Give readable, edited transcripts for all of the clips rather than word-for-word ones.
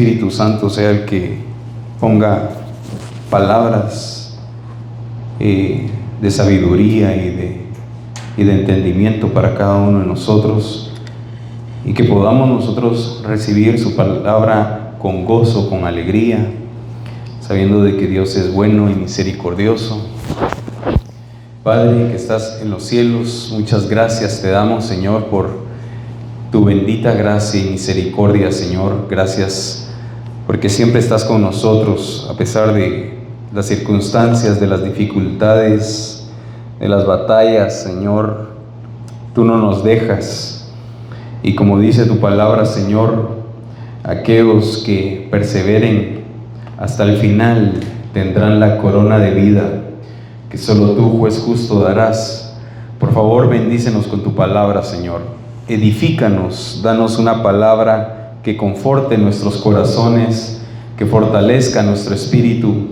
Espíritu Santo sea el que ponga palabras de sabiduría y de entendimiento para cada uno de nosotros, y que podamos nosotros recibir su palabra con gozo, con alegría, sabiendo de que Dios es bueno y misericordioso. Padre que estás en los cielos, muchas gracias te damos, Señor, por tu bendita gracia y misericordia, Señor. Gracias porque siempre estás con nosotros a pesar de las circunstancias, de las dificultades, de las batallas, Señor. Tú no nos dejas. Y como dice tu palabra, Señor, aquellos que perseveren hasta el final tendrán la corona de vida que solo tú, juez justo, darás. Por favor, bendícenos con tu palabra, Señor. Edifícanos, danos una palabra que conforte nuestros corazones, que fortalezca nuestro espíritu,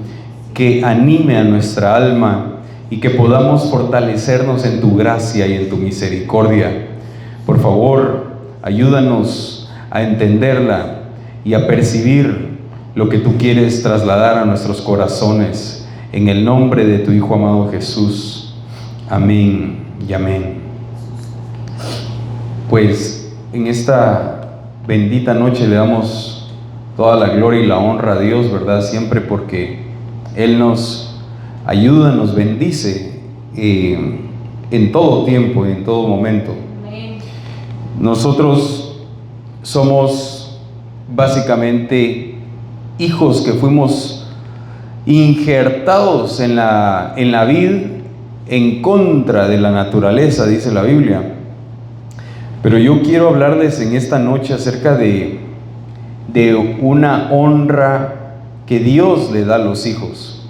que anime a nuestra alma y que podamos fortalecernos en tu gracia y en tu misericordia. Por favor, ayúdanos a entenderla y a percibir lo que tú quieres trasladar a nuestros corazones. En el nombre de tu Hijo amado Jesús. Amén y amén. Pues en esta bendita noche le damos toda la gloria y la honra a Dios, ¿verdad? Siempre, porque Él nos ayuda, nos bendice en todo tiempo y en todo momento. Amén. Nosotros somos básicamente hijos que fuimos injertados en la vid en contra de la naturaleza, dice la Biblia. Pero yo quiero hablarles en esta noche acerca de una honra que Dios le da a los hijos.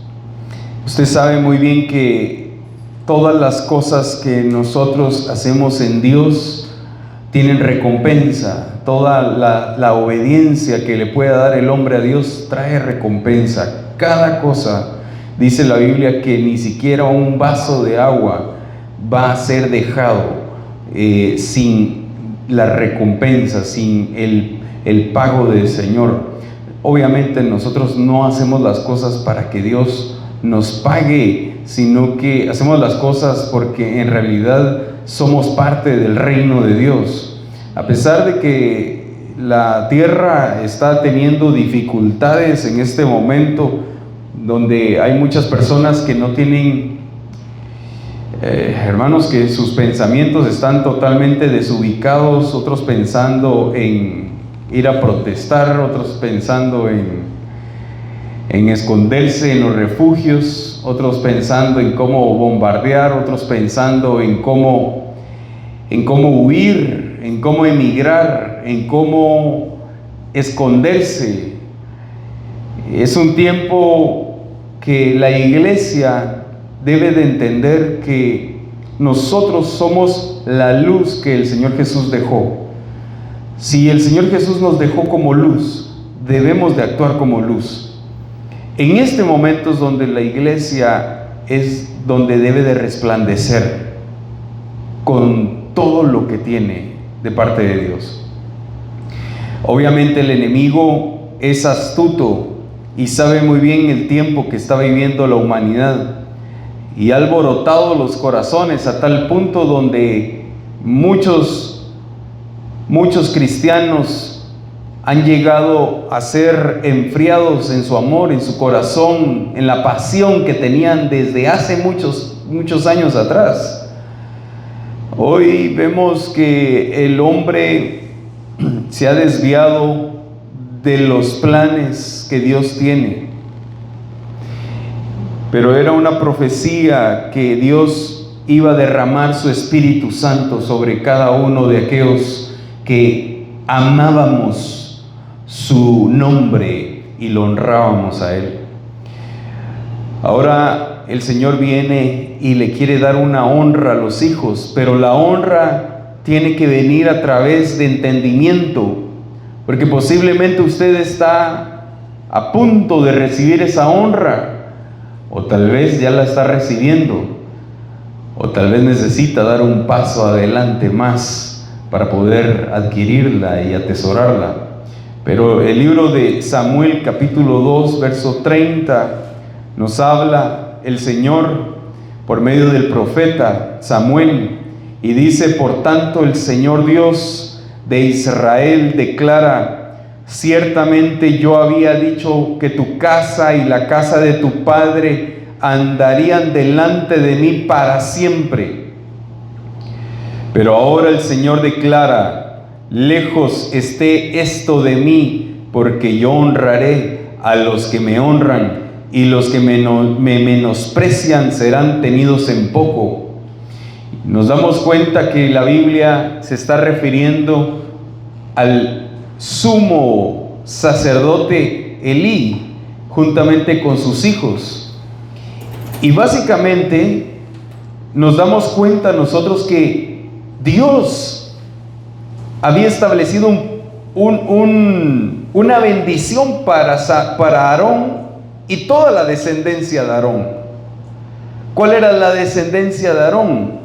Usted sabe muy bien que todas las cosas que nosotros hacemos en Dios tienen recompensa. Toda la obediencia que le pueda dar el hombre a Dios trae recompensa. Cada cosa, dice la Biblia, que ni siquiera un vaso de agua va a ser dejado sin la recompensa, sin el pago del Señor. Obviamente nosotros no hacemos las cosas para que Dios nos pague, sino que hacemos las cosas porque en realidad somos parte del reino de Dios. A pesar de que la tierra está teniendo dificultades en este momento, donde hay muchas personas que no tienen, hermanos, que sus pensamientos están totalmente desubicados, otros pensando en ir a protestar, otros pensando en esconderse en los refugios, otros pensando en cómo bombardear, otros pensando en cómo huir, en cómo emigrar, en cómo esconderse. Es un tiempo que la iglesia debe de entender que nosotros somos la luz que el Señor Jesús dejó. Si el Señor Jesús nos dejó como luz, debemos de actuar como luz. En este momento es donde la iglesia es donde debe de resplandecer con todo lo que tiene de parte de Dios. Obviamente el enemigo es astuto y sabe muy bien el tiempo que está viviendo la humanidad, y ha alborotado los corazones a tal punto donde muchos cristianos han llegado a ser enfriados en su amor, en su corazón, en la pasión que tenían desde hace muchos años atrás. Hoy vemos que el hombre se ha desviado de los planes que Dios tiene. Pero era una profecía que Dios iba a derramar su Espíritu Santo sobre cada uno de aquellos que amábamos su nombre y lo honrábamos a Él. Ahora el Señor viene y le quiere dar una honra a los hijos, pero la honra tiene que venir a través de entendimiento. Porque posiblemente usted está a punto de recibir esa honra, o tal vez ya la está recibiendo, o tal vez necesita dar un paso adelante más para poder adquirirla y atesorarla. Pero el libro de Samuel capítulo 2 verso 30 nos habla el Señor por medio del profeta Samuel y dice: por tanto el Señor Dios de Israel declara: ciertamente yo había dicho que tu casa y la casa de tu padre andarían delante de mí para siempre. Pero ahora el Señor declara: lejos esté esto de mí, porque yo honraré a los que me honran, y los que me menosprecian serán tenidos en poco. Nos damos cuenta que la Biblia se está refiriendo al sumo sacerdote Elí, juntamente con sus hijos. Y básicamente nos damos cuenta nosotros que Dios había establecido una bendición para Aarón y toda la descendencia de Aarón. ¿Cuál era la descendencia de Aarón?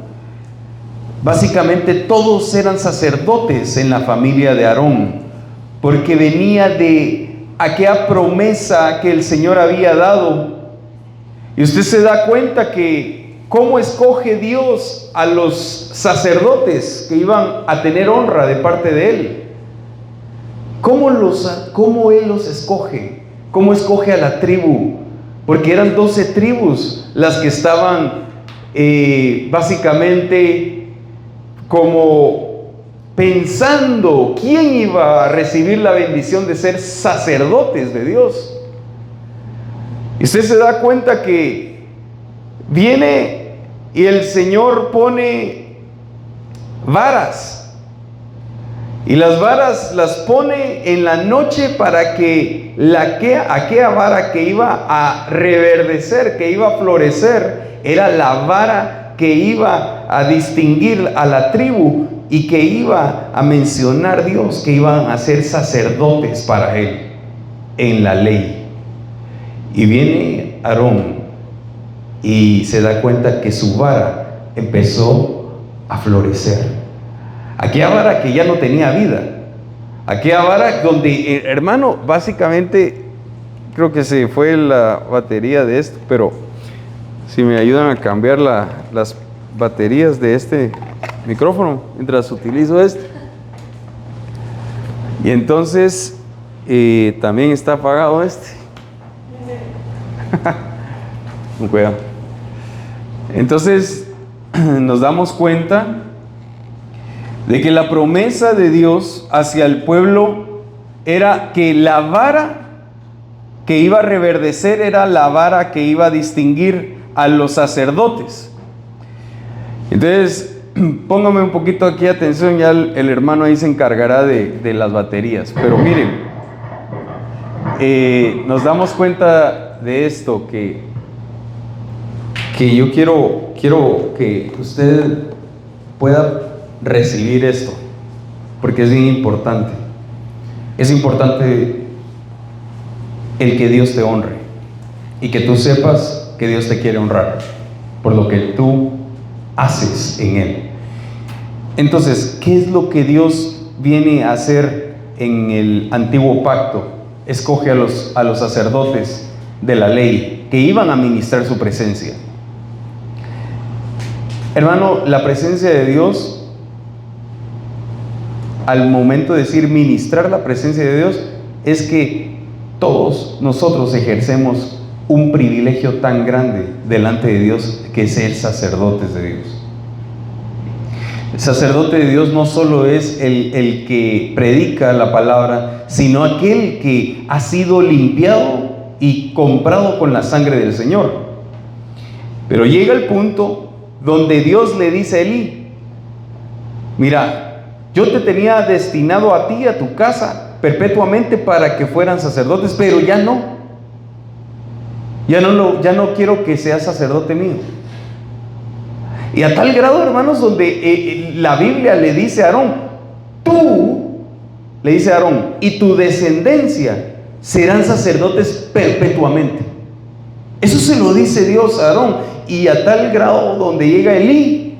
Básicamente todos eran sacerdotes en la familia de Aarón, porque venía de aquella promesa que el Señor había dado. Y usted se da cuenta que cómo escoge Dios a los sacerdotes que iban a tener honra de parte de Él. ¿Cómo Él los escoge? ¿Cómo escoge a la tribu? Porque eran 12 tribus las que estaban básicamente como pensando quién iba a recibir la bendición de ser sacerdotes de Dios. Y usted se da cuenta que viene y el Señor pone varas. Y las varas las pone en la noche para que aquella vara que iba a reverdecer, que iba a florecer, era la vara que iba a distinguir a la tribu y que iba a mencionar Dios, que iban a ser sacerdotes para Él en la ley. Y viene Aarón y se da cuenta que su vara empezó a florecer. Aquella vara que ya no tenía vida, aquella vara donde, hermano, básicamente creo que se fue la batería de esto, pero si me ayudan a cambiar las baterías de este micrófono mientras utilizo este. Y entonces también está apagado este. Con cuidado. Entonces nos damos cuenta de que la promesa de Dios hacia el pueblo era que la vara que iba a reverdecer era la vara que iba a distinguir a los sacerdotes. Entonces, póngame un poquito aquí atención, ya el hermano ahí se encargará de las baterías. Pero miren, nos damos cuenta de esto, que yo quiero que usted pueda recibir esto, porque es bien importante. Es importante el que Dios te honre y que tú sepas que Dios te quiere honrar por lo que tú haces en Él. Entonces, ¿qué es lo que Dios viene a hacer en el antiguo pacto? Escoge a los sacerdotes de la ley que iban a ministrar su presencia. Hermano, la presencia de Dios, al momento de decir ministrar la presencia de Dios, es que todos nosotros ejercemos un privilegio tan grande delante de Dios, que es ser sacerdotes de Dios. El sacerdote de Dios no solo es el que predica la palabra, sino aquel que ha sido limpiado y comprado con la sangre del Señor. Pero llega el punto donde Dios le dice a Elí: mira, yo te tenía destinado a ti y a tu casa perpetuamente para que fueran sacerdotes, pero ya no quiero que seas sacerdote mío. Y a tal grado, hermanos, donde la Biblia le dice a Aarón, y tu descendencia serán sacerdotes perpetuamente. Eso se lo dice Dios a Aarón. Y a tal grado donde llega Elí,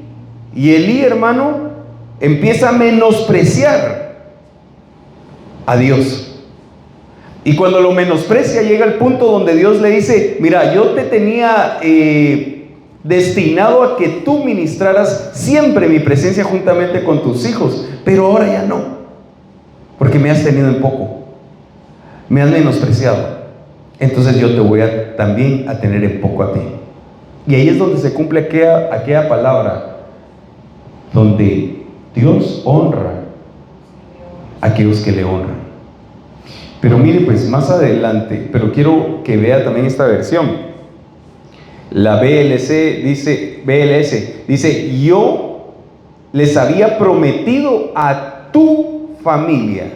y Elí, hermano, empieza a menospreciar a Dios. Y cuando lo menosprecia, llega al punto donde Dios le dice: mira, yo te tenía destinado a que tú ministraras siempre mi presencia juntamente con tus hijos, pero ahora ya no, porque me has tenido en poco, me has menospreciado. Entonces yo te voy también a tener en poco a ti. Y ahí es donde se cumple aquella palabra, donde Dios honra a aquellos que le honran. Pero mire, pues más adelante, pero quiero que vea también esta versión. La BLS dice: yo les había prometido a tu familia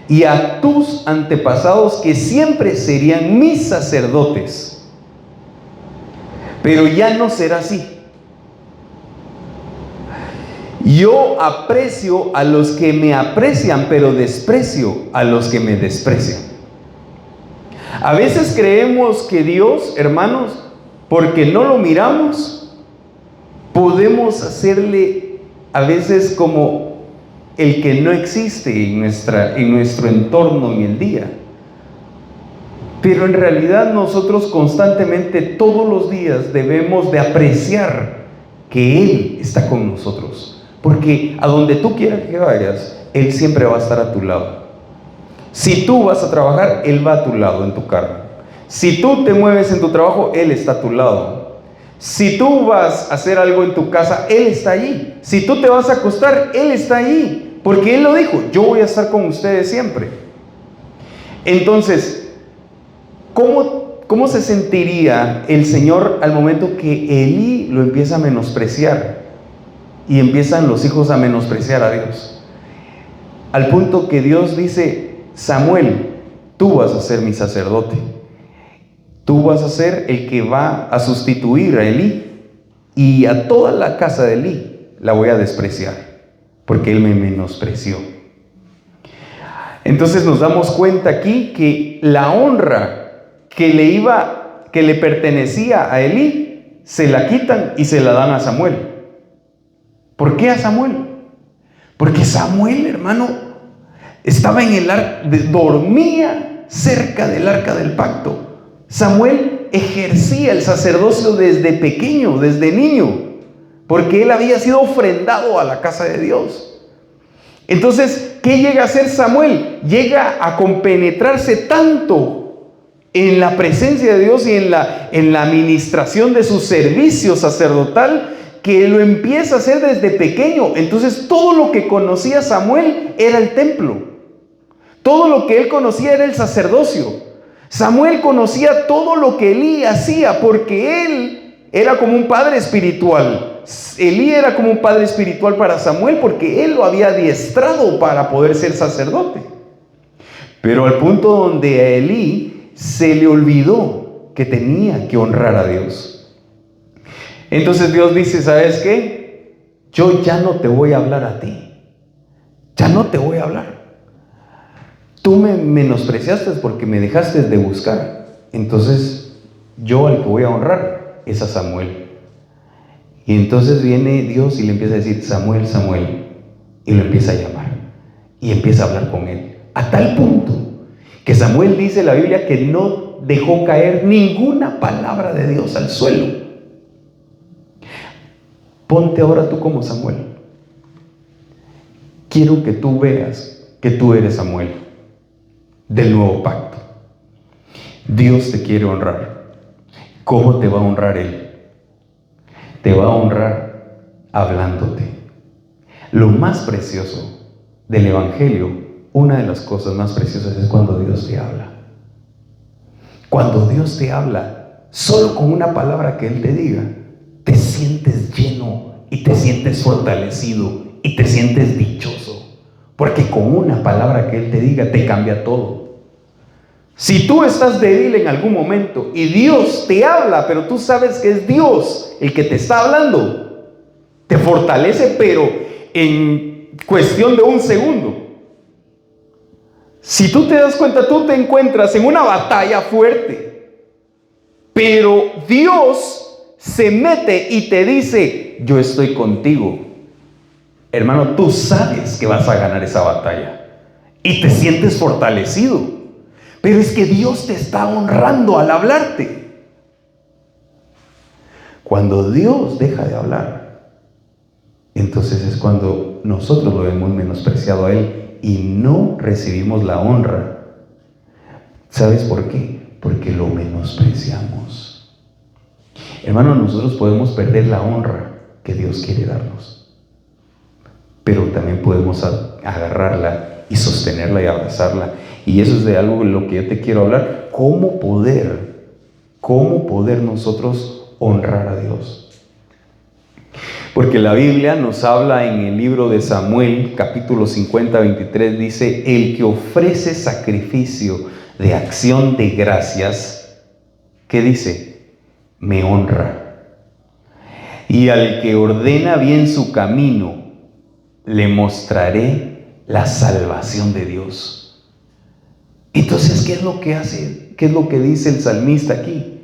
y a tus antepasados que siempre serían mis sacerdotes, pero ya no será así. Yo aprecio a los que me aprecian, pero desprecio a los que me desprecian. A veces creemos que Dios, hermanos, porque no lo miramos, podemos hacerle a veces como el que no existe en nuestro entorno en el día. Pero en realidad nosotros constantemente, todos los días, debemos de apreciar que Él está con nosotros. Porque a donde tú quieras que vayas, Él siempre va a estar a tu lado. Si tú vas a trabajar, Él va a tu lado en tu carro. Si tú te mueves en tu trabajo, Él está a tu lado. Si tú vas a hacer algo en tu casa, Él está allí. Si tú te vas a acostar, Él está allí. Porque Él lo dijo: yo voy a estar con ustedes siempre. Entonces, ¿cómo se sentiría el Señor al momento que Elí lo empieza a menospreciar? Y empiezan los hijos a menospreciar a Dios. Al punto que Dios dice: Samuel, tú vas a ser mi sacerdote. Tú vas a ser el que va a sustituir a Elí. Y a toda la casa de Elí la voy a despreciar, porque él me menospreció. Entonces nos damos cuenta aquí que la honra que le pertenecía a Elí, se la quitan y se la dan a Samuel. ¿Por qué a Samuel? Porque Samuel, hermano, estaba en el dormía cerca del arca del pacto. Samuel ejercía el sacerdocio desde pequeño, desde niño, porque él había sido ofrendado a la casa de Dios. Entonces, ¿qué llega a hacer Samuel? Llega a compenetrarse tanto en la presencia de Dios y en la administración de su servicio sacerdotal, que lo empieza a hacer desde pequeño. Entonces todo lo que conocía Samuel era el templo. Todo lo que él conocía era el sacerdocio. Samuel conocía todo lo que Elí hacía, porque él era como un padre espiritual. Elí era como un padre espiritual para Samuel, porque él lo había adiestrado para poder ser sacerdote. Pero al punto donde a Elí se le olvidó que tenía que honrar a Dios. Entonces Dios dice: ¿sabes qué? Yo ya no te voy a hablar a ti. Ya no te voy a hablar. Tú me menospreciaste porque me dejaste de buscar. Entonces yo al que voy a honrar es a Samuel. Y entonces viene Dios y le empieza a decir: Samuel, Samuel. Y lo empieza a llamar. Y empieza a hablar con él. A tal punto que Samuel, dice la Biblia, que no dejó caer ninguna palabra de Dios al suelo. Ponte ahora tú como Samuel. Quiero que tú veas que tú eres Samuel del nuevo pacto. Dios te quiere honrar. ¿Cómo te va a honrar Él? Te va a honrar hablándote. Lo más precioso del Evangelio, una de las cosas más preciosas, es cuando Dios te habla. Cuando Dios te habla, solo con una palabra que Él te diga, te sientes lleno y te sientes fortalecido y te sientes dichoso, porque con una palabra que Él te diga te cambia todo. Si tú estás débil en algún momento y Dios te habla, pero tú sabes que es Dios el que te está hablando, te fortalece, pero en cuestión de un segundo. Si tú te das cuenta, tú te encuentras en una batalla fuerte, pero Dios se mete y te dice: yo estoy contigo. Hermano, tú sabes que vas a ganar esa batalla y te sientes fortalecido. Pero es que Dios te está honrando al hablarte. Cuando Dios deja de hablar, entonces es cuando nosotros lo hemos menospreciado a Él y no recibimos la honra. ¿Sabes por qué? Porque lo menospreciamos. Hermano, nosotros podemos perder la honra que Dios quiere darnos, pero también podemos agarrarla y sostenerla y abrazarla. Y eso es de algo de lo que yo te quiero hablar. ¿Cómo poder nosotros honrar a Dios? Porque la Biblia nos habla en el libro de Samuel, capítulo 50, 23, dice: el que ofrece sacrificio de acción de gracias, ¿qué dice? Me honra. Y al que ordena bien su camino, le mostraré la salvación de Dios. Entonces, ¿qué es lo que hace? ¿Qué es lo que dice el salmista aquí?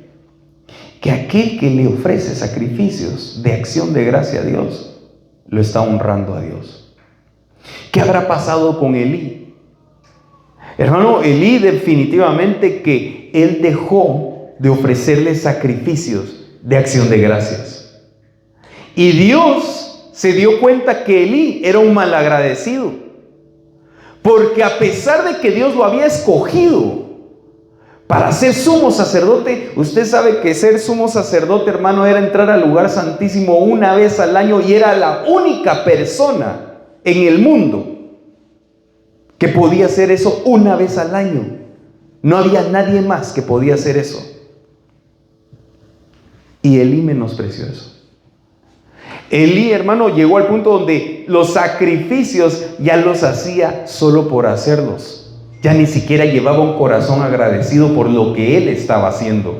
Que aquel que le ofrece sacrificios de acción de gracia a Dios, lo está honrando a Dios. ¿Qué habrá pasado con Elí? Hermano, Elí definitivamente que él dejó de ofrecerle sacrificios de acción de gracias. Y Dios se dio cuenta que Elí era un malagradecido. Porque a pesar de que Dios lo había escogido para ser sumo sacerdote, usted sabe que ser sumo sacerdote, hermano, era entrar al lugar santísimo una vez al año y era la única persona en el mundo que podía hacer eso una vez al año. No había nadie más que podía hacer eso. Y Elí menospreció eso. Elí, hermano, llegó al punto donde los sacrificios ya los hacía solo por hacerlos. Ya ni siquiera llevaba un corazón agradecido por lo que él estaba haciendo.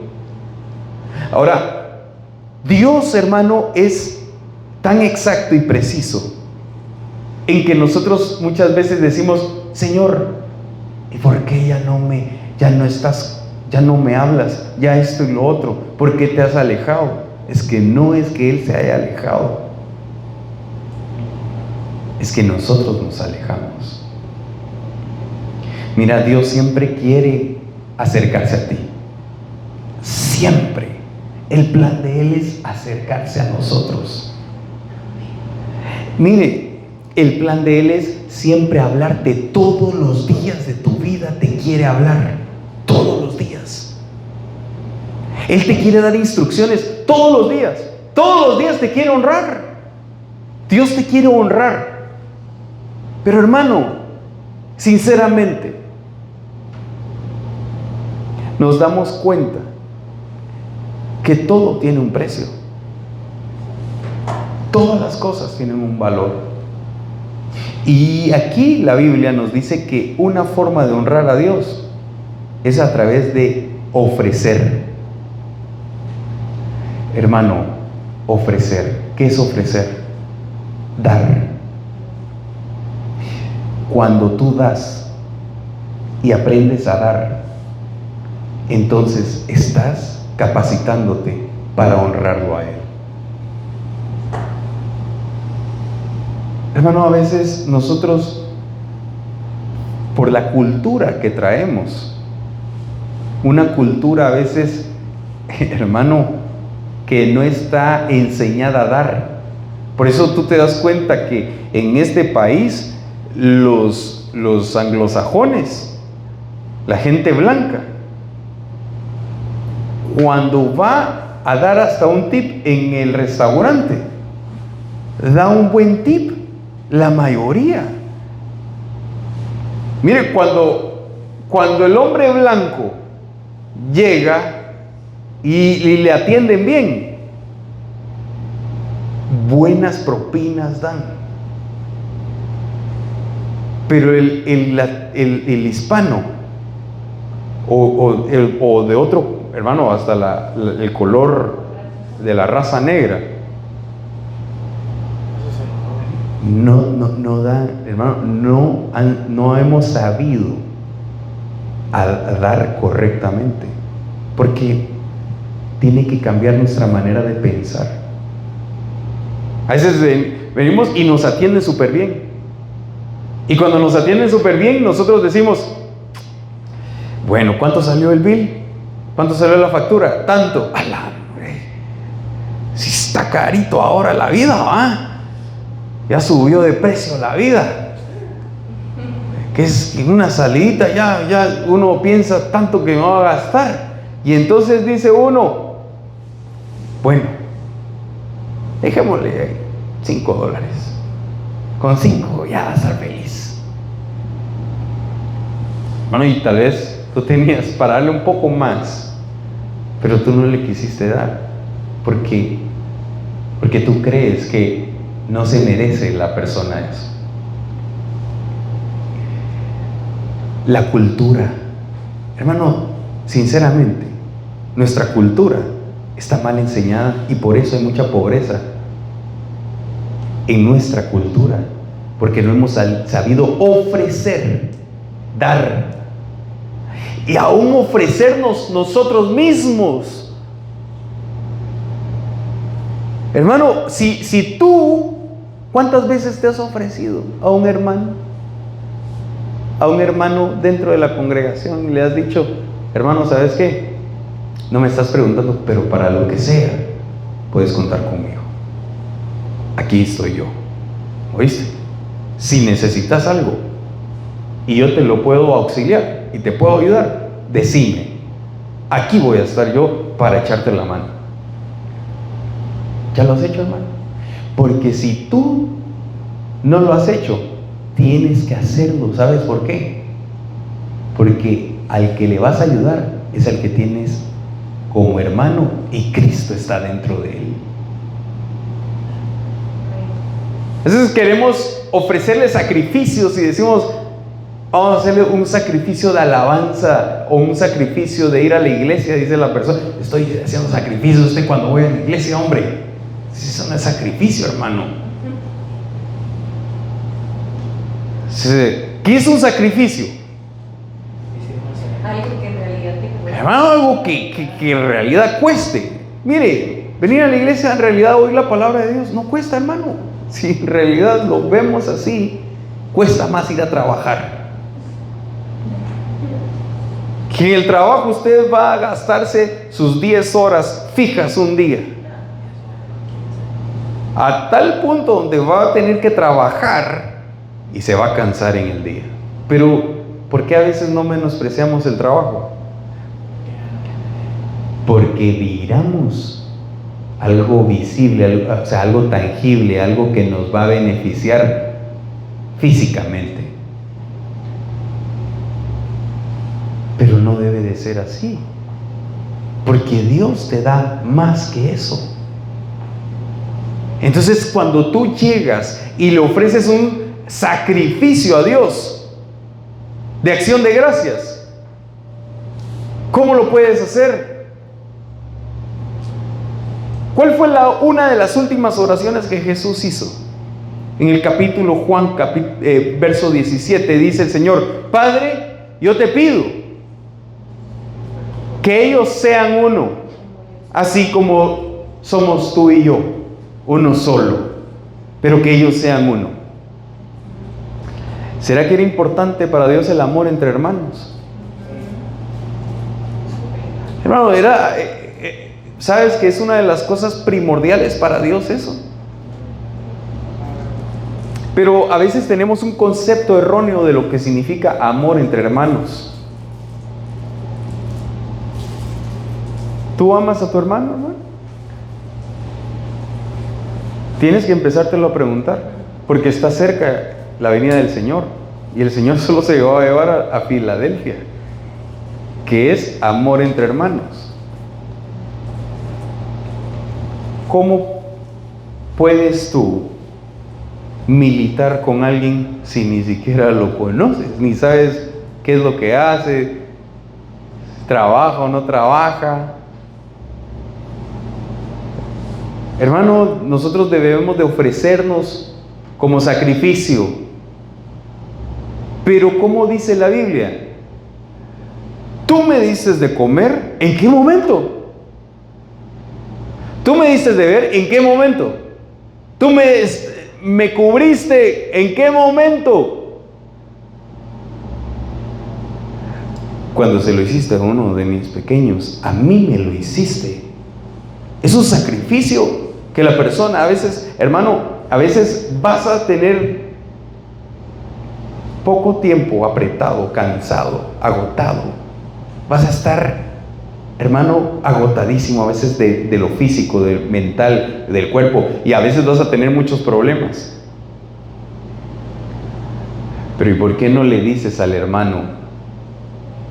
Ahora, Dios, hermano, es tan exacto y preciso en que nosotros muchas veces decimos: Señor, ¿y por qué ya no me hablas? Ya esto y lo otro. ¿Por qué te has alejado? Es que no es que Él se haya alejado, es que nosotros nos alejamos. Mira, Dios siempre quiere acercarse a ti. Siempre. El plan de Él es acercarse a nosotros. Mire, el plan de Él es siempre hablarte todos los días de tu vida. Te quiere hablar todos los días. Él te quiere dar instrucciones todos los días. Todos los días te quiere honrar. Dios te quiere honrar. Pero hermano, sinceramente, nos damos cuenta que todo tiene un precio. Todas las cosas tienen un valor. Y aquí la Biblia nos dice que una forma de honrar a Dios es a través de ofrecer. Hermano, ofrecer. ¿Qué es ofrecer? Dar. Cuando tú das y aprendes a dar, entonces estás capacitándote para honrarlo a Él. Hermano, a veces nosotros, por la cultura que traemos, una cultura a veces, hermano, que no está enseñada a dar. Por eso tú te das cuenta que en este país los anglosajones, la gente blanca, cuando va a dar hasta un tip en el restaurante, da un buen tip, la mayoría. Mire, cuando el hombre blanco llega y le atienden bien, buenas propinas dan. Pero el hispano o de otro, hermano, hasta el color de la raza negra, no da, hermano, no hemos sabido a dar correctamente, porque tiene que cambiar nuestra manera de pensar. A veces venimos y nos atienden súper bien. Y cuando nos atienden súper bien, nosotros decimos: Bueno, ¿cuánto salió el bill? ¿Cuánto salió la factura? Tanto. ¡Ala, hombre! Si está carito ahora la vida, ¿va? Ya subió de precio la vida. Que es en una salidita ya uno piensa tanto que me va a gastar. Y entonces dice uno, bueno, dejémosle $5. Con 5 ya va a estar feliz. Bueno, y tal vez tú tenías para darle un poco más, pero tú no le quisiste dar. Porque tú crees que no se merece la persona eso. La cultura, hermano, sinceramente, nuestra cultura está mal enseñada y por eso hay mucha pobreza en nuestra cultura, porque no hemos sabido ofrecer, dar, y aún ofrecernos nosotros mismos. Hermano, si tú, ¿cuántas veces te has ofrecido a un hermano? A un hermano dentro de la congregación y le has dicho, hermano, ¿sabes qué? No me estás preguntando, pero para lo que sea, puedes contar conmigo. Aquí estoy yo. ¿Oíste? Si necesitas algo y yo te lo puedo auxiliar y te puedo ayudar, decime. Aquí voy a estar yo para echarte la mano. ¿Ya lo has hecho, hermano? Porque si tú no lo has hecho, tienes que hacerlo. ¿Sabes por qué? Porque al que le vas a ayudar es al que tienes como hermano y Cristo está dentro de él. Entonces queremos ofrecerle sacrificios y decimos, vamos a hacerle un sacrificio de alabanza o un sacrificio de ir a la iglesia. Dice la persona, estoy haciendo sacrificios usted cuando voy a la iglesia, hombre. Eso no es sacrificio, hermano. ¿Qué es un sacrificio? Algo que en realidad te cueste. Hermano, algo que en realidad cueste. Mire, venir a la iglesia, en realidad oír la palabra de Dios no cuesta, hermano. Si en realidad lo vemos así, cuesta más ir a trabajar. Que en el trabajo usted va a gastarse sus 10 horas fijas un día, a tal punto donde va a tener que trabajar y se va a cansar en el día. Pero ¿por qué a veces no menospreciamos el trabajo? Porque miramos algo visible, o sea, algo tangible, algo que nos va a beneficiar físicamente. Pero no debe de ser así, porque Dios te da más que eso. Entonces, cuando tú llegas y le ofreces un sacrificio a Dios de acción de gracias, ¿cómo lo puedes hacer? ¿Cuál fue una de las últimas oraciones que Jesús hizo? En el capítulo Juan, verso 17, dice el Señor, Padre, yo te pido que ellos sean uno, así como somos tú y yo, uno solo, pero que ellos sean uno. ¿Será que era importante para Dios el amor entre hermanos? Hermano, ¿sabes que es una de las cosas primordiales para Dios eso? Pero a veces tenemos un concepto erróneo de lo que significa amor entre hermanos. ¿Tú amas a tu hermano, hermano? Tienes que empezártelo a preguntar, porque está cerca la venida del Señor, y el Señor solo se va a llevar a Filadelfia, que es amor entre hermanos. ¿Cómo puedes tú militar con alguien si ni siquiera lo conoces, ni sabes qué es lo que hace, trabaja o no trabaja? Hermano, nosotros debemos de ofrecernos como sacrificio. Pero ¿cómo dice la Biblia? Tú me diste de comer, ¿en qué momento? Tú me diste de beber, ¿en qué momento? Tú me cubriste, ¿en qué momento? Cuando se lo hiciste a uno de mis pequeños, a mí me lo hiciste. Es un sacrificio que la persona a veces, hermano, a veces vas a tener poco tiempo apretado, cansado, agotado. Vas a estar, hermano, agotadísimo a veces de lo físico, del mental, del cuerpo, y a veces vas a tener muchos problemas. Pero ¿y por qué no le dices al hermano,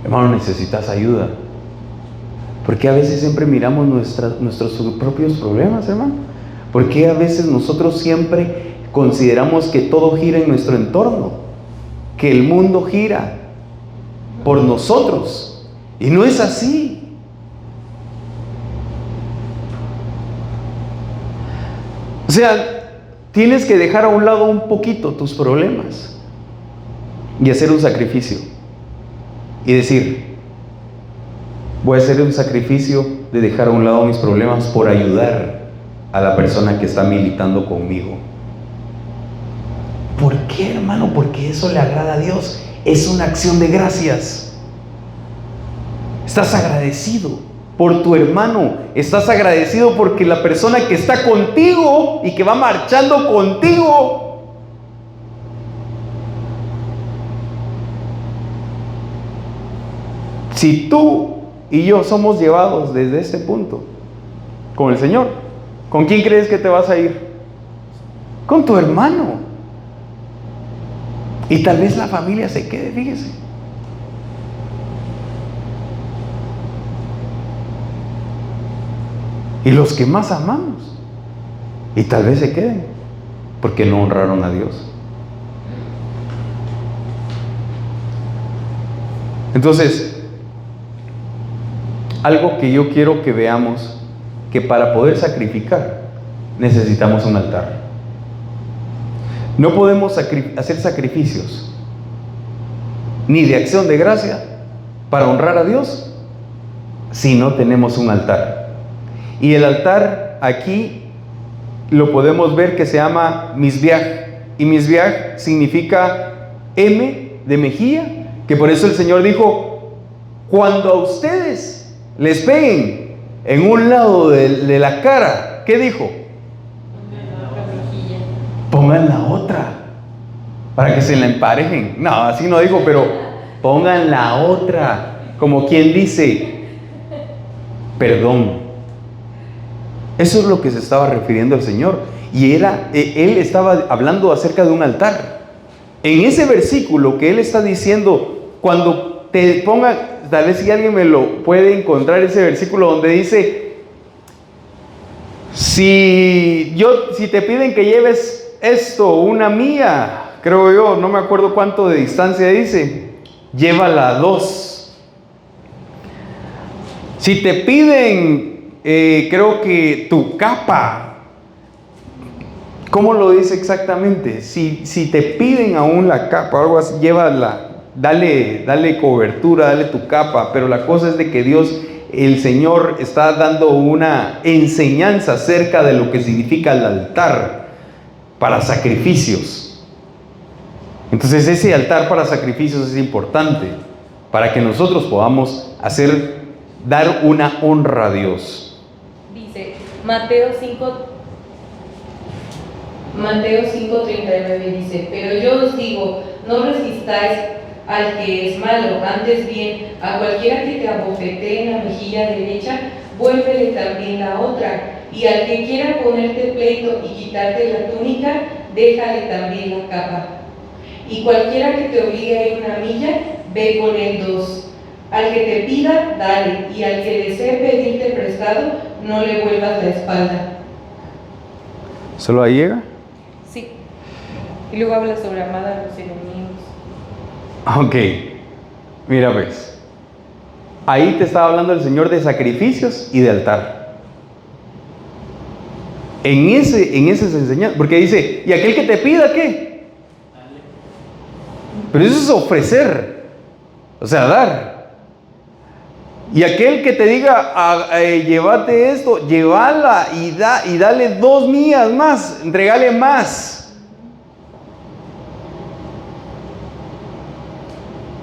hermano, necesitas ayuda? ¿Por qué a veces siempre miramos nuestros propios problemas, hermano? ¿Por qué a veces nosotros siempre consideramos que todo gira en nuestro entorno? Que el mundo gira por nosotros. Y no es así. O sea, tienes que dejar a un lado un poquito tus problemas y hacer un sacrificio. Y decir, voy a hacer un sacrificio de dejar a un lado mis problemas por ayudar a la persona que está militando conmigo. ¿Por qué, hermano? Porque eso le agrada a Dios. Es una acción de gracias. Estás agradecido por tu hermano. Estás agradecido porque la persona que está contigo y que va marchando contigo, si tú y yo somos llevados desde este punto con el Señor, ¿con quién crees que te vas a ir? Con tu hermano. Y tal vez la familia se quede, fíjese. Y los que más amamos. Y tal vez se queden porque no honraron a Dios. Entonces, algo que yo quiero que veamos, que para poder sacrificar necesitamos un altar. No podemos hacer sacrificios ni de acción de gracia para honrar a Dios si no tenemos un altar. Y el altar aquí lo podemos ver que se llama Mizbeach. Y Mizbeach significa M de mejilla, que por eso el Señor dijo, cuando a ustedes les peguen en un lado de la cara, ¿qué dijo? Pongan la otra para que se la emparejen. No, así no dijo, pero pongan la otra, como quien dice, perdón. Eso es lo que se estaba refiriendo el Señor. Y Él estaba hablando acerca de un altar. En ese versículo que Él está diciendo, cuando te pongan, tal vez si alguien me lo puede encontrar, ese versículo donde dice, si te piden que lleves esto, una mía, creo yo, no me acuerdo cuánto de distancia dice, llévala 2. Si te piden, creo que tu capa, ¿cómo lo dice exactamente? Si te piden aún la capa o algo así, llévala, dale cobertura, dale tu capa, pero la cosa es de que Dios, el Señor, está dando una enseñanza acerca de lo que significa el altar para sacrificios. Entonces ese altar para sacrificios es importante para que nosotros podamos dar una honra a Dios. Dice Mateo 5:39 dice, pero yo os digo, no resistáis al que es malo, antes bien, a cualquiera que te abofetee en la mejilla derecha, vuélvele también la otra. Y al que quiera ponerte pleito y quitarte la túnica, déjale también la capa. Y cualquiera que te obligue a ir 1 milla, ve con él 2. Al que te pida, dale, y al que desee pedirte prestado, no le vuelvas la espalda. ¿Solo ahí llega? Sí. Y luego habla sobre amar a los enemigos. Ok. Mira pues. Ahí te estaba hablando el Señor de sacrificios y de altar. En ese se enseña, porque dice, ¿y aquel que te pida qué? Pero eso es ofrecer, o sea, dar. Y aquel que te diga, llévate esto, llévala y dale 2 mías más, entregale más.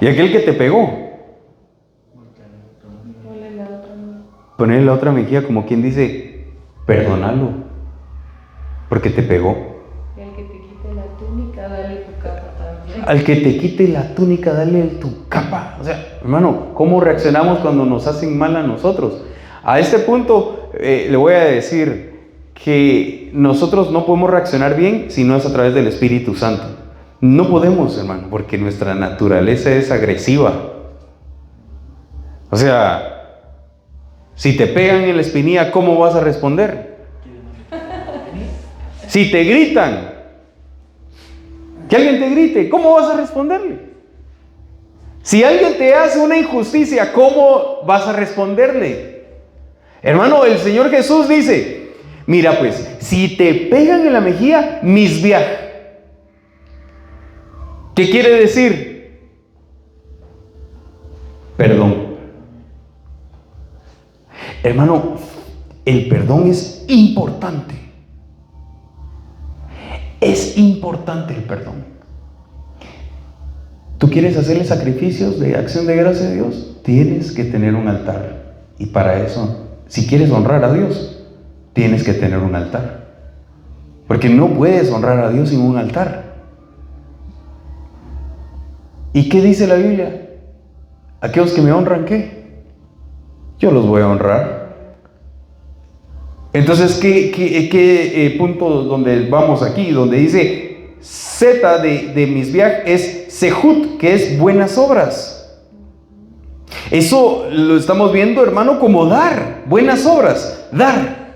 Y aquel que te pegó, ponerle la otra mejilla como quien dice, perdónalo, porque te pegó. Y al que te quite la túnica, dale tu capa también. Al que te quite la túnica, dale tu capa. O sea, hermano, ¿cómo reaccionamos cuando nos hacen mal a nosotros? A este punto le voy a decir que nosotros no podemos reaccionar bien si no es a través del Espíritu Santo. No podemos, hermano, porque nuestra naturaleza es agresiva. O sea, si te pegan en la espinilla, ¿cómo vas a responder? Si te gritan, que alguien te grite, ¿cómo vas a responderle? Si alguien te hace una injusticia, ¿cómo vas a responderle? Hermano, el Señor Jesús dice, mira pues, si te pegan en la mejilla, misbiaj. ¿Qué quiere decir? Perdón. Hermano, el perdón es importante. Es importante el perdón. ¿Tú quieres hacerle sacrificios de acción de gracia a Dios? Tienes que tener un altar. Y para eso, si quieres honrar a Dios, tienes que tener un altar. Porque no puedes honrar a Dios sin un altar. ¿Y qué dice la Biblia? Aquellos que me honran, ¿qué? Yo los voy a honrar. Entonces, ¿qué punto donde vamos aquí? Donde dice Z de misbiaj es sehut, que es buenas obras. Eso lo estamos viendo, hermano, como dar, buenas obras, dar.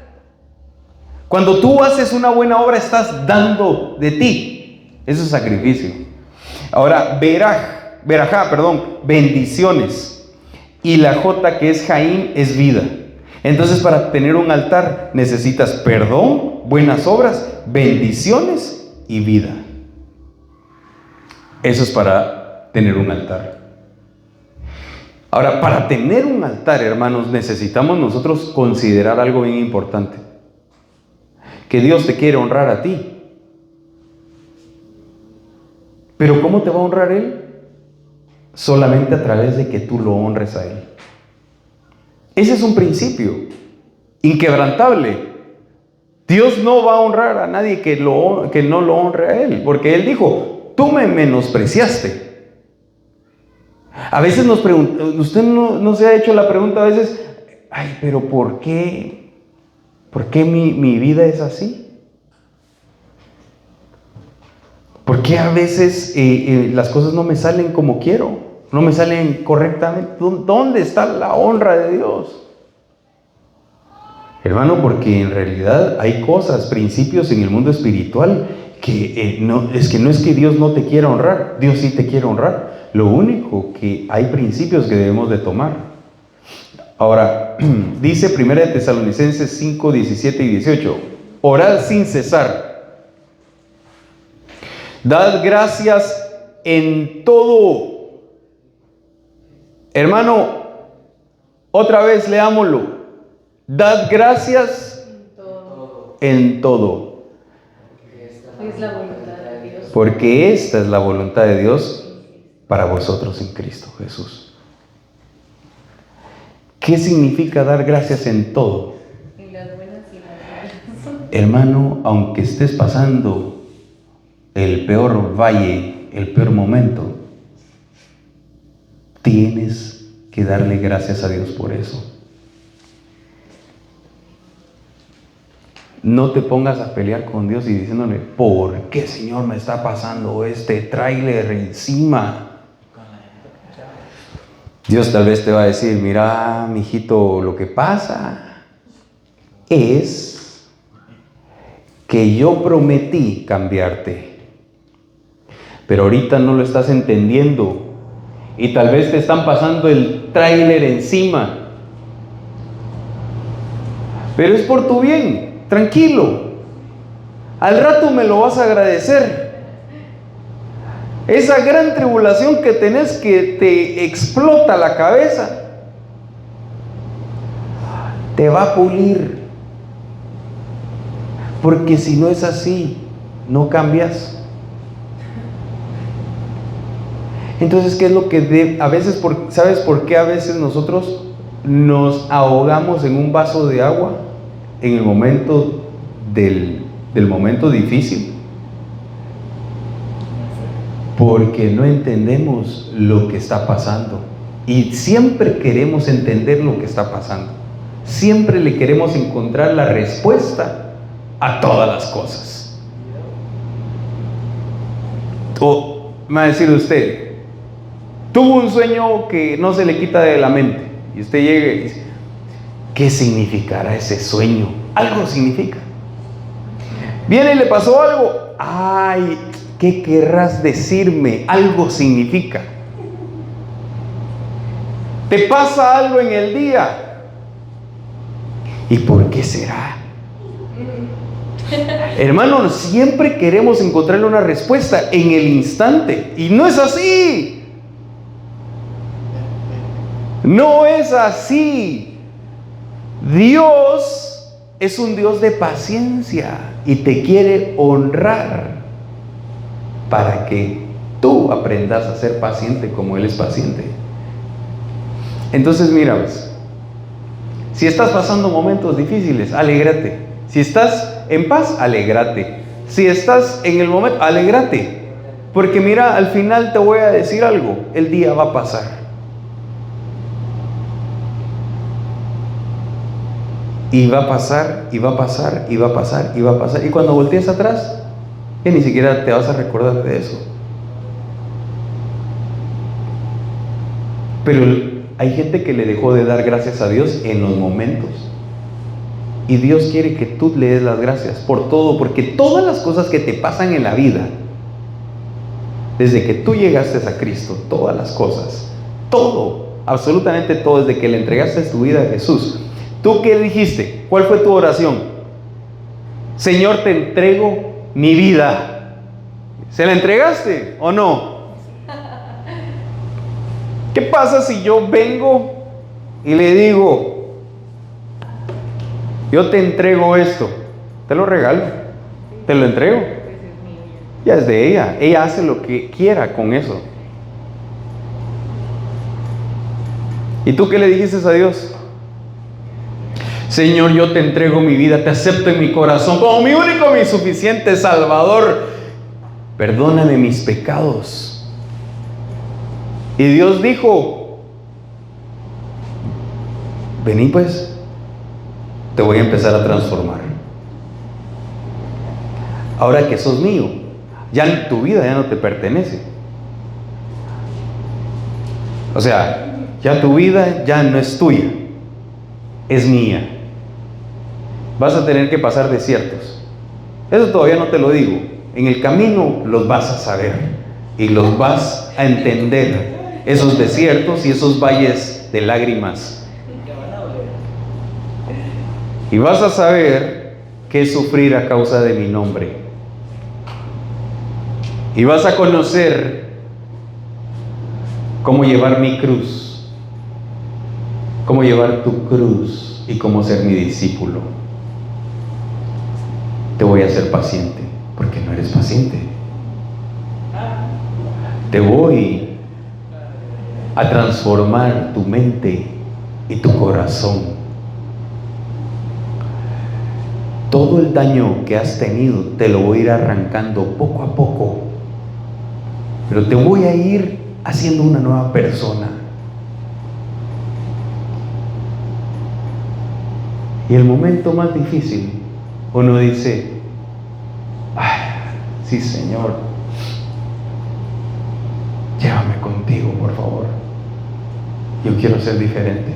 Cuando tú haces una buena obra, estás dando de ti. Eso es sacrificio. Ahora, berajá, bendiciones. Y la J, que es Jaim, es vida. Entonces, para tener un altar necesitas perdón, buenas obras, bendiciones y vida. Eso es para tener un altar. Ahora, para tener un altar, hermanos, necesitamos nosotros considerar algo bien importante. Que Dios te quiere honrar a ti. Pero ¿cómo te va a honrar Él? Solamente a través de que tú lo honres a Él. Ese es un principio inquebrantable. Dios no va a honrar a nadie que no lo honre a Él, porque Él dijo, tú me menospreciaste. A veces nos pregunta, usted no se ha hecho la pregunta a veces, ay, pero ¿por qué? ¿Por qué mi vida es así? ¿Por qué a veces las cosas no me salen como quiero? No me salen correctamente. ¿Dónde está la honra de Dios? Hermano, porque en realidad hay cosas, principios en el mundo espiritual que no es que Dios no te quiera honrar. Dios sí te quiere honrar. Lo único que hay principios que debemos de tomar. Ahora, dice 1 Tesalonicenses 5, 17 y 18. Orad sin cesar. Dad gracias en todo. Hermano, otra vez leámoslo. Dad gracias en todo. Es la voluntad de Dios. Porque esta es la voluntad de Dios para vosotros en Cristo Jesús. ¿Qué significa dar gracias en todo? En las buenas y las malas. Hermano, aunque estés pasando el peor valle, el peor momento, tienes que darle gracias a Dios por eso. No te pongas a pelear con Dios y diciéndole, ¿por qué, Señor, me está pasando este tráiler encima? Dios tal vez te va a decir, mira, mijito, lo que pasa es que yo prometí cambiarte, pero ahorita no lo estás entendiendo y tal vez te están pasando el tráiler encima, pero es por tu bien, tranquilo, al rato me lo vas a agradecer. Esa gran tribulación que tenés que te explota la cabeza, te va a pulir. Porque si no es así, no cambias. Entonces, ¿qué es lo que a veces, ¿sabes por qué a veces nosotros nos ahogamos en un vaso de agua en el momento del momento difícil, porque no entendemos lo que está pasando. Y siempre queremos entender lo que está pasando. Siempre le queremos encontrar la respuesta a todas las cosas. O me va a decir usted, tuvo un sueño que no se le quita de la mente, y usted llega y dice, ¿qué significará ese sueño? Algo significa. Viene y le pasó algo. Ay, ¿qué querrás decirme? Algo significa. Te pasa algo en el día. ¿Y por qué será? Hermanos, siempre queremos encontrarle una respuesta en el instante. Y no es así. No es así. Dios es un Dios de paciencia y te quiere honrar para que tú aprendas a ser paciente como Él es paciente. Entonces, mira, ¿ves? Si estás pasando momentos difíciles, alégrate. Si estás en paz, alégrate. Si estás en el momento, alégrate. Porque mira, al final te voy a decir algo, el día va a pasar. Y va a pasar, y va a pasar, y va a pasar, y va a pasar. Y cuando voltees atrás, ya ni siquiera te vas a recordar de eso. Pero hay gente que le dejó de dar gracias a Dios en los momentos. Y Dios quiere que tú le des las gracias por todo, porque todas las cosas que te pasan en la vida, desde que tú llegaste a Cristo, todas las cosas, todo, absolutamente todo, desde que le entregaste tu vida a Jesús, ¿tú qué dijiste? ¿Cuál fue tu oración? Señor, te entrego mi vida. ¿Se la entregaste o no? ¿Qué pasa si yo vengo y le digo, yo te entrego esto, te lo regalo, te lo entrego? Ya es de ella, ella hace lo que quiera con eso. ¿Y tú qué le dijiste a Dios? Señor, yo te entrego mi vida, te acepto en mi corazón como mi único, mi suficiente Salvador. Perdóname mis pecados. Y Dios dijo, vení pues, te voy a empezar a transformar. Ahora que sos mío, ya tu vida ya no te pertenece. O sea, ya tu vida ya no es tuya, es mía. Vas a tener que pasar desiertos. Eso todavía no te lo digo. En el camino los vas a saber y los vas a entender. Esos desiertos y esos valles de lágrimas. Y vas a saber qué es sufrir a causa de mi nombre. Y vas a conocer cómo llevar mi cruz, cómo llevar tu cruz y cómo ser mi discípulo. Te voy a hacer paciente, porque no eres paciente. Te voy a transformar tu mente y tu corazón. Todo el daño que has tenido te lo voy a ir arrancando poco a poco, pero te voy a ir haciendo una nueva persona. Y el momento más difícil, uno dice, ay, sí, Señor, llévame contigo, por favor. Yo quiero ser diferente.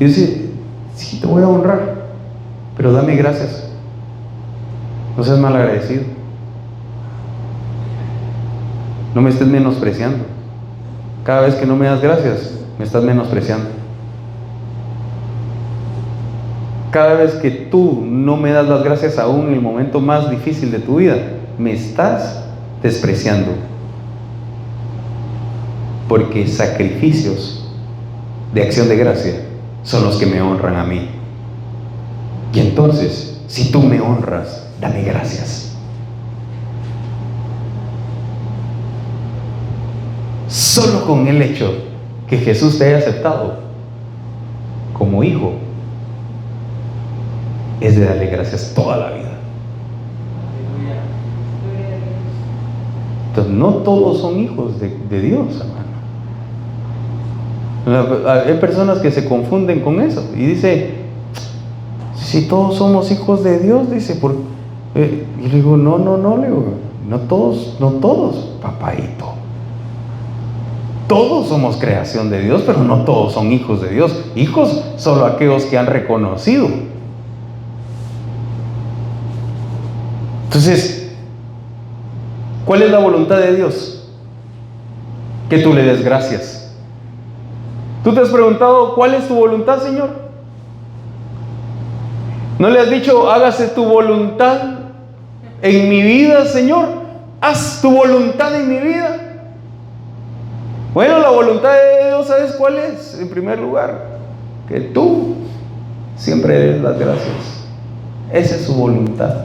Y dice, sí, te voy a honrar, pero dame gracias. No seas mal agradecido. No me estés menospreciando. Cada vez que no me das gracias, me estás menospreciando. Cada vez que tú no me das las gracias aún en el momento más difícil de tu vida, me estás despreciando. Porque sacrificios de acción de gracia son los que me honran a mí. Y entonces, si tú me honras, dame gracias. Solo con el hecho que Jesús te haya aceptado, como hijo es de darle gracias toda la vida. Entonces, no todos son hijos de Dios, hermano. Hay personas que se confunden con eso y dice, si todos somos hijos de Dios, dice, y le digo, no, le digo, no todos, papaito. Todos somos creación de Dios, pero no todos son hijos de Dios. Hijos solo aquellos que han reconocido. Entonces, ¿cuál es la voluntad de Dios? Que tú le des gracias. ¿Tú te has preguntado cuál es tu voluntad, Señor? ¿No le has dicho, hágase tu voluntad en mi vida, Señor? Haz tu voluntad en mi vida. Bueno, la voluntad de Dios, ¿sabes cuál es? En primer lugar, que tú siempre des las gracias. Esa es su voluntad.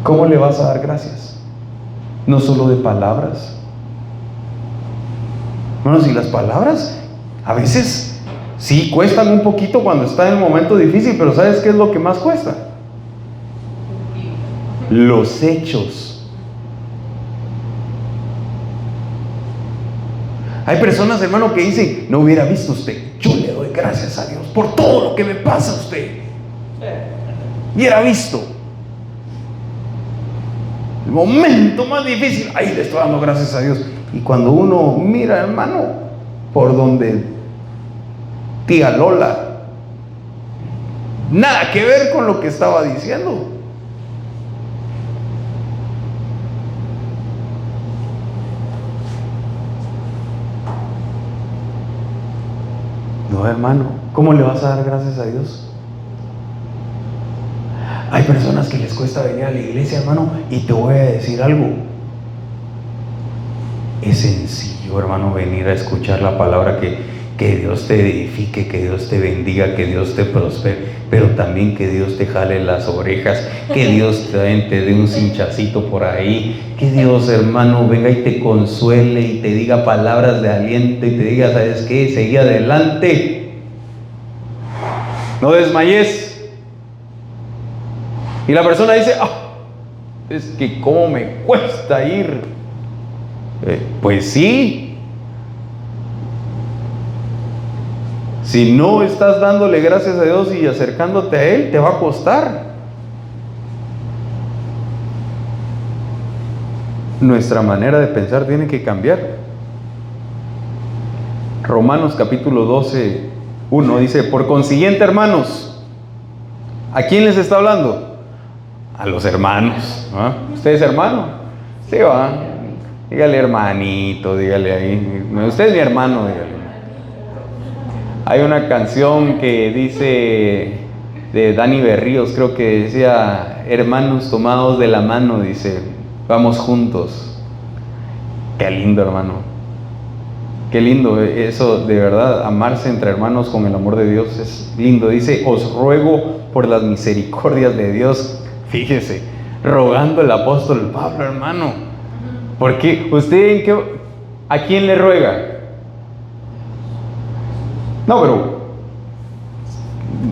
¿Cómo le vas a dar gracias? No solo de palabras. Bueno, si las palabras a veces sí cuestan un poquito cuando está en el momento difícil, pero ¿sabes qué es lo que más cuesta? Los hechos. Hay personas, hermano, que dicen, no hubiera visto usted, yo le doy gracias a Dios por todo lo que me pasa a usted. Hubiera visto el momento más difícil, ahí le estoy dando gracias a Dios. Y cuando uno mira, hermano, por donde tía Lola, nada que ver con lo que estaba diciendo. No, hermano, ¿cómo le vas a dar gracias a Dios? Hay personas que les cuesta venir a la iglesia, hermano, y te voy a decir algo. Es sencillo, hermano, venir a escuchar la palabra, que Dios te edifique, que Dios te bendiga, que Dios te prospere, pero también que Dios te jale las orejas, que Dios te dé un cinchacito por ahí, que Dios, hermano, venga y te consuele y te diga palabras de aliento y te diga, ¿sabes qué? Seguí adelante, no desmayes. Y la persona dice, es que cómo me cuesta ir. Pues sí. Si no estás dándole gracias a Dios y acercándote a Él, te va a costar. Nuestra manera de pensar tiene que cambiar. Romanos capítulo 12, 1 dice, por consiguiente, hermanos, ¿a quién les está hablando? A los hermanos. ¿Usted es hermano? Sí, va. Dígale hermanito, dígale ahí. Usted es mi hermano, dígale. Hay una canción que dice, de Dani Berríos, creo que decía, hermanos tomados de la mano, dice, vamos juntos. Qué lindo, hermano. Qué lindo eso, de verdad, amarse entre hermanos con el amor de Dios es lindo. Dice, os ruego por las misericordias de Dios. Fíjese, rogando el apóstol Pablo, hermano. Porque usted, ¿a quién le ruega? No, pero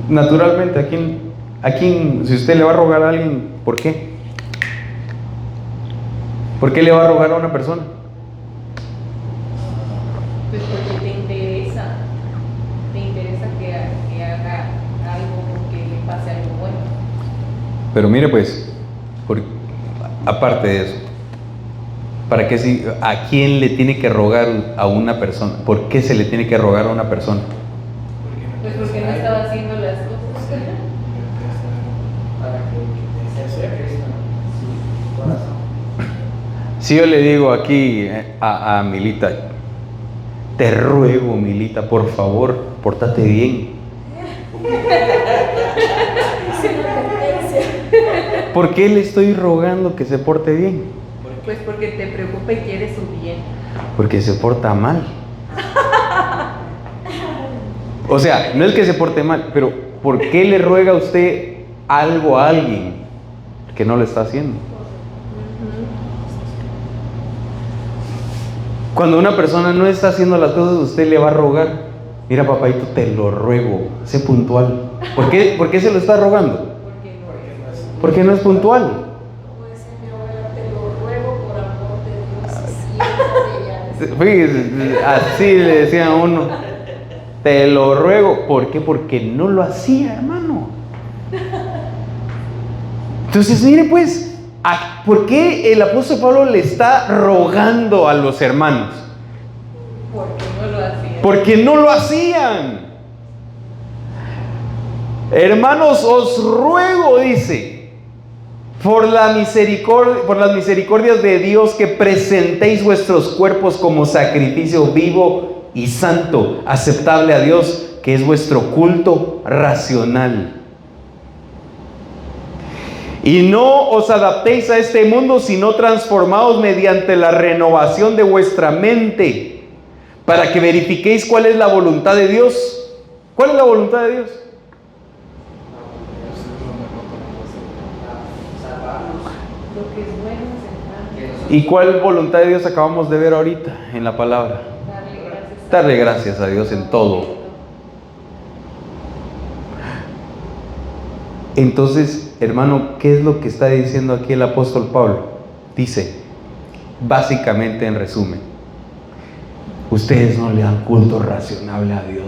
naturalmente, ¿a quién, si usted le va a rogar a alguien, ¿por qué? ¿Por qué le va a rogar a una persona? Pues porque te interesa que haga algo, que le pase algo bueno. Pero mire pues, aparte de eso, ¿a quién le tiene que rogar a una persona? ¿Por qué se le tiene que rogar a una persona? Pues porque no estaba haciendo las cosas. Para que se acerque su corazón. Si yo le digo aquí a Milita, te ruego, Milita, por favor, pórtate bien. ¿Por qué le estoy rogando que se porte bien? Pues porque te preocupa y quiere su bien. Porque se porta mal. O sea, no es que se porte mal, pero ¿por qué le ruega usted algo a alguien que no lo está haciendo? Cuando una persona no está haciendo las cosas, usted le va a rogar: mira, papadito, te lo ruego, sé puntual. ¿Por qué se lo está rogando? Porque no es puntual. Como dice mi abuela, te lo ruego por amor de Dios. Y siempre Así le decían a uno: te lo ruego. ¿Por qué? Porque no lo hacía, hermano. Entonces, mire pues, ¿por qué el apóstol Pablo le está rogando a los hermanos? Porque no lo hacían. Porque no lo hacían. Hermanos, os ruego, dice, por las misericordias de Dios, que presentéis vuestros cuerpos como sacrificio vivo y santo, aceptable a Dios, que es vuestro culto racional. Y no os adaptéis a este mundo, sino transformaos mediante la renovación de vuestra mente, para que verifiquéis cuál es la voluntad de Dios. ¿Cuál es la voluntad de Dios? Lo que es bueno, aceptable. ¿Y cuál voluntad de Dios acabamos de ver ahorita en la palabra? Darle gracias a Dios en todo. Entonces, hermano, ¿qué es lo que está diciendo aquí el apóstol Pablo? Dice, básicamente, en resumen, ustedes no le dan culto razonable a Dios.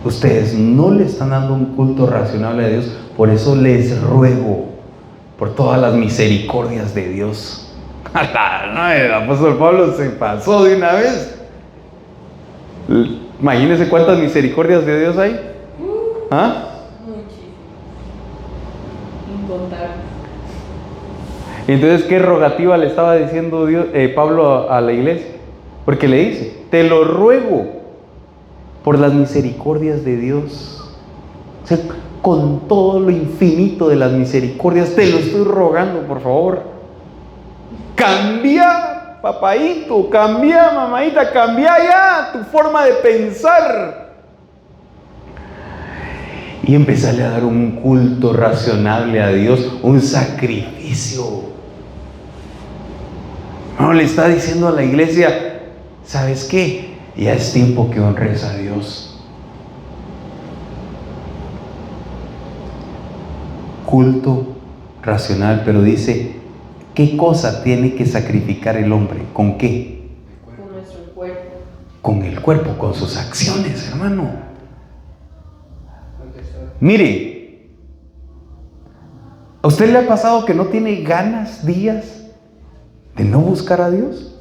Ustedes no le están dando un culto razonable a Dios. Por eso les ruego, por todas las misericordias de Dios. No, el apóstol Pablo se pasó de una vez. Imagínense cuántas misericordias de Dios hay. ¿Ah? Muchísimo. Incontables. Entonces, ¿qué rogativa le estaba diciendo Pablo a la iglesia? Porque le dice, te lo ruego por las misericordias de Dios. O sea, con todo lo infinito de las misericordias, te lo estoy rogando, por favor. Cambia, papaito, cambia, mamadita, cambia ya tu forma de pensar. Y empezarle a dar un culto razonable a Dios, un sacrificio. No, le está diciendo a la iglesia, ¿sabes qué? Ya es tiempo que honres a Dios. Culto racional, pero dice, ¿qué cosa tiene que sacrificar el hombre? ¿Con qué? Con nuestro cuerpo. Con el cuerpo, con sus acciones, hermano. Mire, ¿a usted le ha pasado que no tiene ganas, días, de no buscar a Dios?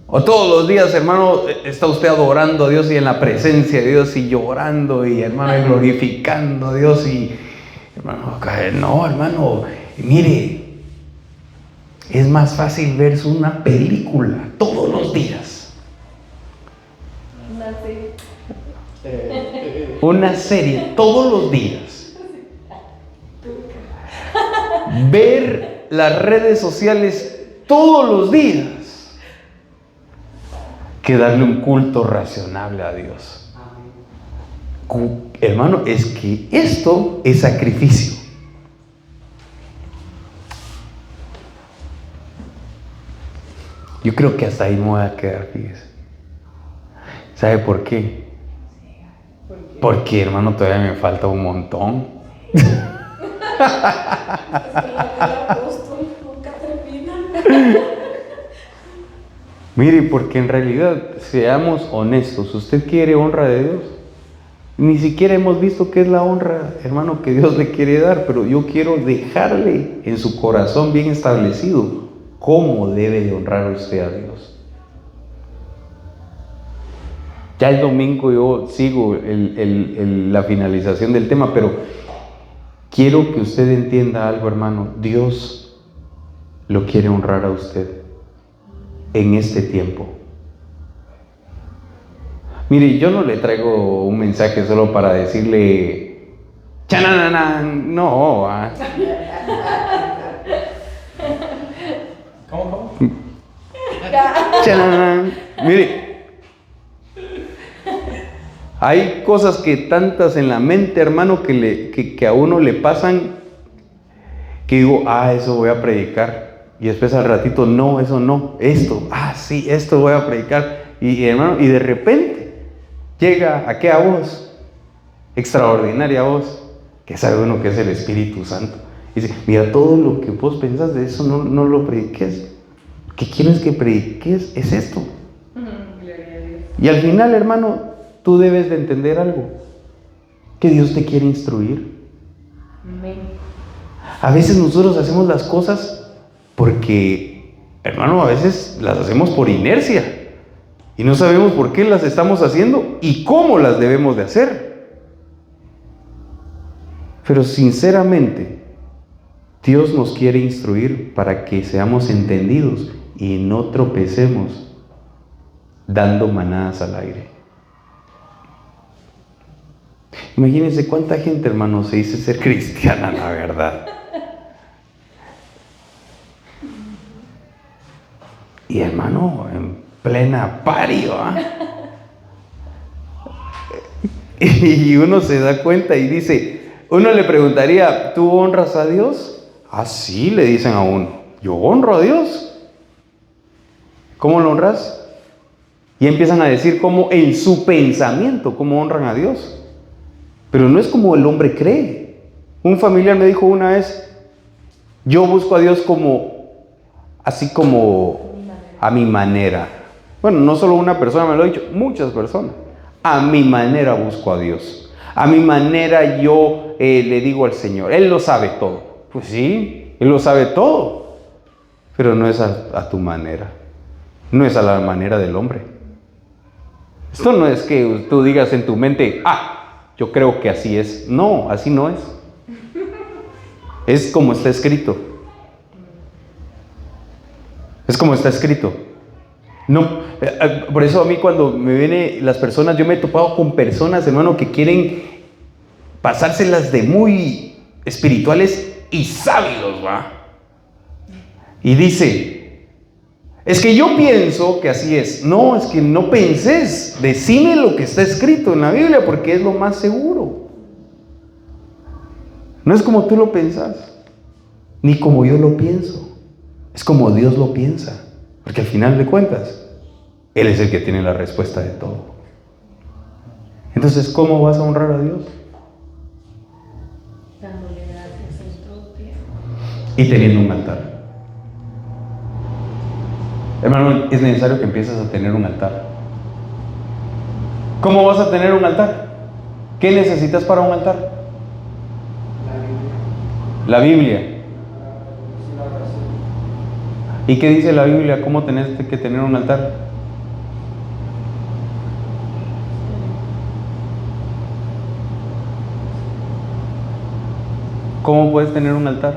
O todos los días, hermano, está usted adorando a Dios y en la presencia de Dios y llorando y, hermano, glorificando a Dios y, hermano, no, hermano, mire, es más fácil verse una película todos los días. Una serie todos los días. Ver las redes sociales todos los días que darle un culto razonable a Dios. Hermano, es que esto es sacrificio. Yo creo que hasta ahí me voy a quedar, fíjese. ¿Sabe por qué? Porque, hermano, todavía me falta un montón. Es que el apóstol nunca termina. Mire, porque en realidad, seamos honestos, ¿usted quiere honra de Dios? Ni siquiera hemos visto qué es la honra, hermano, que Dios le quiere dar, pero yo quiero dejarle en su corazón bien establecido cómo debe de honrar usted a Dios. Ya el domingo yo sigo la finalización del tema, pero quiero que usted entienda algo, hermano. Dios lo quiere honrar a usted en este tiempo. Mire, yo no le traigo un mensaje solo para decirle ¡chananana! No. ¿Cómo? ¡Chananana! Mire, hay cosas que tantas en la mente, hermano, que a uno le pasan, que digo, eso voy a predicar. Y después al ratito, no, eso no, esto, sí, esto voy a predicar. Y hermano, y de repente llega a qué a voz, extraordinaria voz, que sabe uno que es el Espíritu Santo. Y dice, mira, todo lo que vos pensás de eso no lo prediques. ¿Qué quieres que prediques? Es esto. Gloria a Dios. Y al final, hermano, tú debes de entender algo, que Dios te quiere instruir. Amén. A veces nosotros hacemos las cosas porque, hermano, a veces las hacemos por inercia y no sabemos por qué las estamos haciendo y cómo las debemos de hacer. Pero sinceramente, Dios nos quiere instruir para que seamos entendidos y no tropecemos dando manadas al aire. Imagínense cuánta gente, hermano, se dice ser cristiana, la verdad. Y hermano, en plena pario, y uno se da cuenta y dice, uno le preguntaría, ¿tú honras a Dios? Sí, le dicen a uno, yo honro a Dios. ¿Cómo lo honras? Y empiezan a decir cómo en su pensamiento, cómo honran a Dios. Pero no es como el hombre cree. Un familiar me dijo una vez, yo busco a Dios así como a mi manera. Bueno, no solo una persona me lo ha dicho, muchas personas. A mi manera busco a Dios. A mi manera yo le digo al Señor, Él lo sabe todo. Pues sí, Él lo sabe todo. Pero no es a tu manera. No es a la manera del hombre. Esto no es que tú digas en tu mente, yo creo que así es. No, así no es. Es como está escrito. Es como está escrito. No, por eso a mí cuando me vienen las personas, yo me he topado con personas, hermano, que quieren pasárselas de muy espirituales y sabios, ¿va? Y dice, es que yo pienso que así es. No, es que no penses. Decime lo que está escrito en la Biblia porque es lo más seguro. No es como tú lo piensas, ni como yo lo pienso. Es como Dios lo piensa. Porque al final de cuentas, Él es el que tiene la respuesta de todo. Entonces, ¿cómo vas a honrar a Dios? Dándole gracias en todo tiempo. Y teniendo un altar. Hermano, es necesario que empieces a tener un altar. ¿Cómo vas a tener un altar? ¿Qué necesitas para un altar? La Biblia. ¿Y qué dice la Biblia? ¿Cómo tenés que tener un altar? ¿Cómo puedes tener un altar?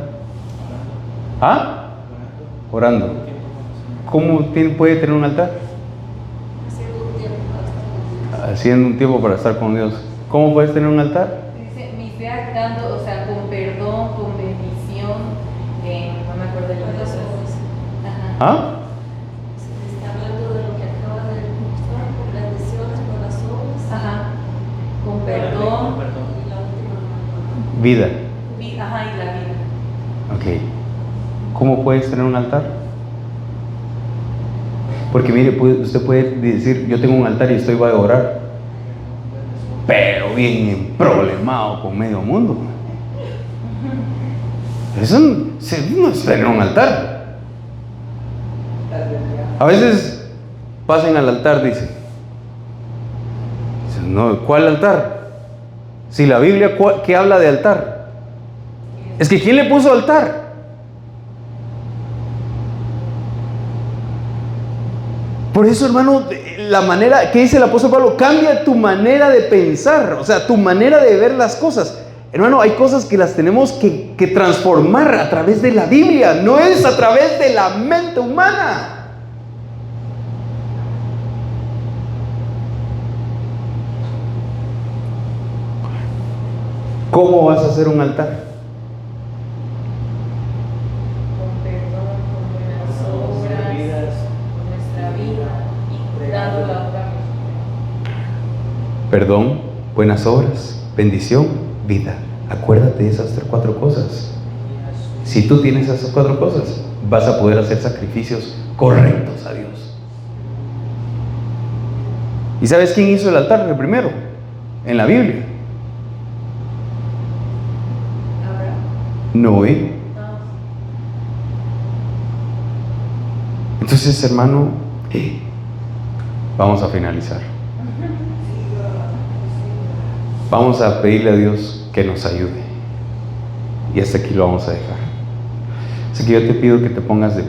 Orando. ¿Cómo puede tener un altar? Haciendo un tiempo para estar con Dios. ¿Cómo puedes tener un altar? Dice, mi fe dando, o sea, con perdón, con bendición, no me acuerdo de las cosas. Ajá. Se está hablando de lo que acaba de mostrar, por las bendiciones, por las obras. Ajá. Con perdón. Y la última. Vida. Y la vida. Ok. ¿Cómo puedes tener un altar? Porque mire, usted puede decir, yo tengo un altar y estoy va a orar, pero bien problemado con medio mundo. Eso no es tener un altar. A veces pasen al altar, dicen, no, ¿cuál altar? Si la Biblia, ¿qué habla de altar? Es que ¿quién le puso altar? Por eso, hermano, la manera, ¿qué dice el apóstol Pablo? Cambia tu manera de pensar, o sea, tu manera de ver las cosas. Hermano, hay cosas que las tenemos que transformar a través de la Biblia, no es a través de la mente humana. ¿Cómo vas a hacer un altar? Con perdón, con buenas obras, con nuestra vida y dando la otra. Perdón, buenas obras, bendición, vida. Acuérdate de esas 4 cosas. Si tú tienes esas 4 cosas, vas a poder hacer sacrificios correctos a Dios. ¿Y sabes quién hizo el altar el primero? En la Biblia. Noé. Entonces, hermano, vamos a finalizar. Vamos a pedirle a Dios que nos ayude. Y hasta aquí lo vamos a dejar. Así que yo te pido que te pongas de